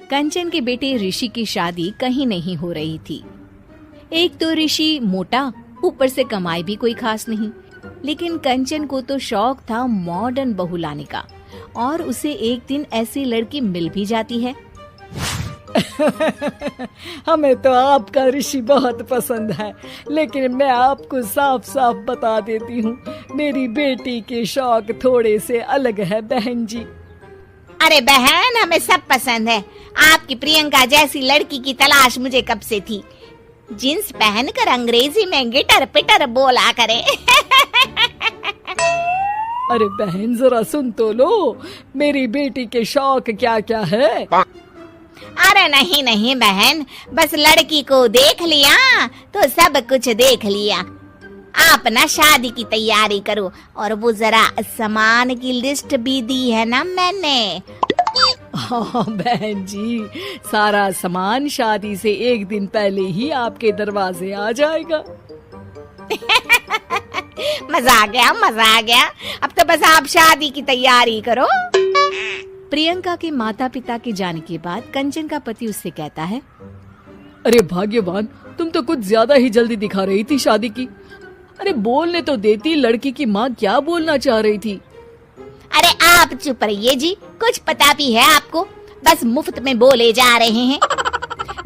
कंचन के बेटे ऋषि की शादी कहीं नहीं हो रही थी। एक तो ऋषि मोटा, ऊपर से कमाई भी कोई खास नहीं। लेकिन कंचन को तो शौक था मॉडर्न बहू लाने का, और उसे एक दिन ऐसी लड़की मिल भी जाती है। हमें तो आपका ऋषि बहुत पसंद है, लेकिन मैं आपको साफ साफ बता देती हूँ, मेरी बेटी के शौक थोड़े से अलग है बहन जी। अरे बहन, हमें सब पसंद है। आपकी प्रियंका जैसी लड़की की तलाश मुझे कब से थी। जींस पहनकर अंग्रेजी में गिटर पिटर बोला करे। अरे बहन जरा सुन तो लो, मेरी बेटी के शौक क्या क्या है। अरे नहीं नहीं बहन, बस लड़की को देख लिया तो सब कुछ देख लिया। आप ना शादी की तैयारी करो, और वो जरा सामान की लिस्ट भी दी है ना मैंने। हाँ बहन जी, सारा सामान शादी से एक दिन पहले ही आपके दरवाजे आ जाएगा। मजा आ गया, मजा आ गया। अब तो बस आप शादी की तैयारी करो। प्रियंका के माता पिता के जाने के बाद कंचन का पति उससे कहता है, अरे भाग्यवान, तुम तो कुछ ज्यादा ही जल्दी दिखा रही थी शादी की। अरे बोलने तो देती, लड़की की माँ क्या बोलना चाह रही थी। अरे आप चुप रहिए जी, कुछ पता भी है आपको, बस मुफ्त में बोले जा रहे हैं।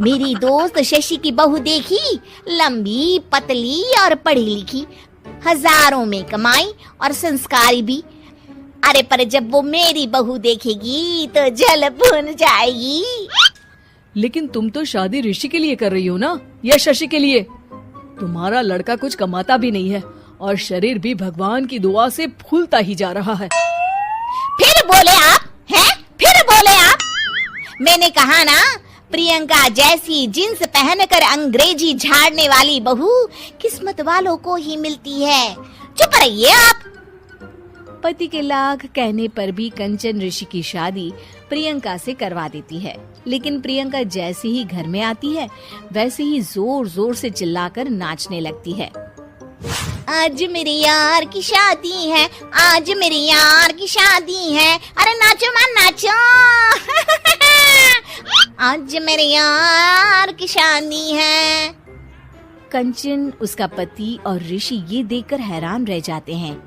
मेरी दोस्त शशि की बहू देखी, लंबी पतली और पढ़ी लिखी, हजारों में कमाई और संस्कारी भी। अरे पर जब वो मेरी बहू देखेगी तो जल भुन जाएगी। लेकिन तुम तो शादी ऋषि के लिए कर रही हो ना, या शशि के लिए? तुम्हारा लड़का कुछ कमाता भी नहीं है, और शरीर भी भगवान की दुआ से फूलता ही जा रहा है। फिर बोले आप हैं? फिर बोले आप? मैंने कहा ना, प्रियंका जैसी जींस पहनकर अंग्रेजी झाड़ने वाली बहू किस्मत वालों को ही मिलती है। चुप रहिए आप। पति के लाख कहने पर भी कंचन ऋषि की शादी प्रियंका से करवा देती है। लेकिन प्रियंका जैसे ही घर में आती है, वैसे ही जोर जोर से चिल्लाकर नाचने लगती है। आज मेरे यार की शादी है, आज मेरे यार की शादी है। अरे नाचो मां नाचो। आज मेरे यार की शादी है। कंचन, उसका पति और ऋषि ये देखकर हैरान रह जाते हैं।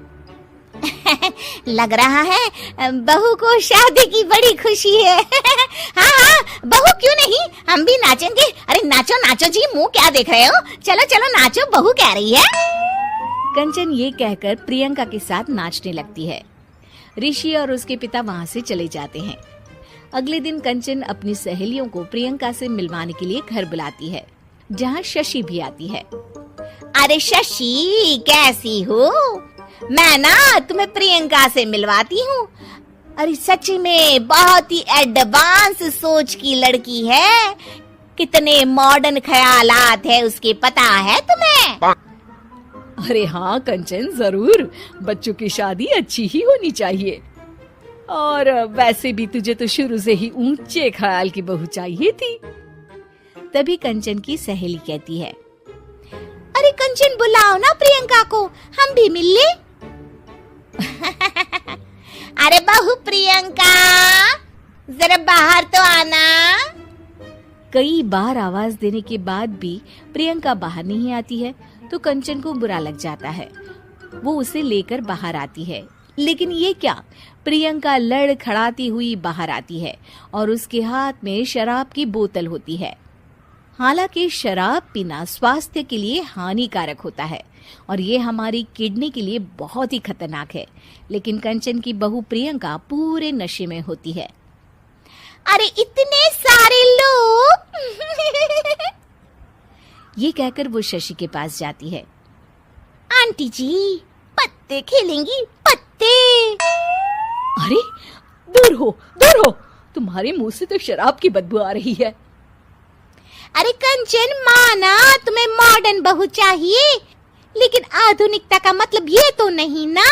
लग रहा है बहू को शादी की बड़ी खुशी है। हाँ हाँ, बहू क्यों नहीं, हम भी नाचेंगे। अरे नाचो नाचो जी, मुंह क्या देख रहे हो, चलो चलो नाचो, बहू कह रही है। कंचन ये कहकर प्रियंका के साथ नाचने लगती है। ऋषि और उसके पिता वहाँ से चले जाते हैं। अगले दिन कंचन अपनी सहेलियों को प्रियंका से मिलवाने के लिए घर बुलाती है, जहाँ शशि भी आती है। अरे शशि, कैसी हो? मैं ना तुम्हें प्रियंका से मिलवाती हूँ। अरे सच में बहुत ही एडवांस सोच की लड़की है। कितने मॉडर्न ख्यालात है उसके, पता है तुम्हें? अरे हाँ कंचन, जरूर। बच्चों की शादी अच्छी ही होनी चाहिए, और वैसे भी तुझे तो शुरू से ही ऊंचे ख्याल की बहू चाहिए थी। तभी कंचन की सहेली कहती है, अरे कंचन बुलाओ ना प्रियंका को, हम भी मिल ले। अरे बहू प्रियंका, जरा बाहर तो आना। कई बार आवाज देने के बाद भी प्रियंका बाहर नहीं आती है, तो कंचन को बुरा लग जाता है। वो उसे लेकर बाहर आती है, लेकिन ये क्या, प्रियंका लड़खड़ाती हुई बाहर आती है और उसके हाथ में शराब की बोतल होती है। हालांकि शराब पीना स्वास्थ्य के लिए हानिकारक होता है और ये हमारी किडनी के लिए बहुत ही खतरनाक है, लेकिन कंचन की बहू प्रियंका पूरे नशे में होती है। अरे इतने सारे लोग। ये कहकर वो शशि के पास जाती है। आंटी जी, पत्ते खेलेंगी, पत्ते। अरे दूर हो, दूर हो, तुम्हारे मुंह से तो शराब की बदबू आ रही है। अरे कंचन, माना तुम्हें मॉडर्न बहू चाहिए, लेकिन आधुनिकता का मतलब ये तो नहीं ना।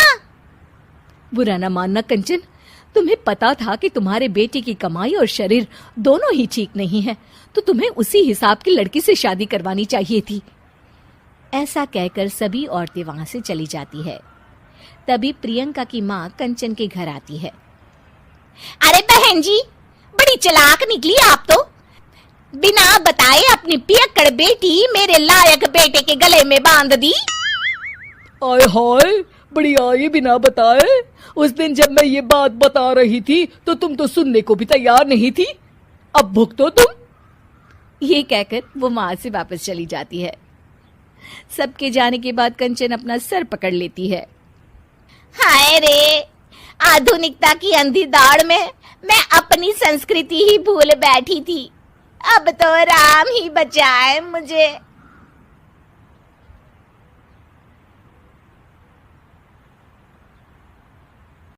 बुरा ना मानना कंचन, तुम्हें पता था कि तुम्हारे बेटे की कमाई और शरीर दोनों ही ठीक नहीं है, तो तुम्हें उसी हिसाब की लड़की से शादी करवानी चाहिए थी। ऐसा कहकर सभी औरतें वहां से चली जाती है। तभी प्रियंका की माँ कंचन के घर आती है। अरे बहन जी, बड़ी चालाक निकली आप तो। बिना बताए अपनी पियक्कड़ बेटी मेरे लायक बेटे के गले में बांध दी। आय हाय, बड़ी आई बिना बताए। उस दिन जब मैं ये बात बता रही थी तो तुम तो सुनने को भी तैयार नहीं थी। अब भुगतो तुम। ये कहकर वो वहां से वापस चली जाती है। सबके जाने के बाद कंचन अपना सर पकड़ लेती है। हाय रे, आधुनिकता की अंधी दौड़ में मैं अपनी संस्कृति ही भूल बैठी थी। अब तो राम ही बचाए मुझे।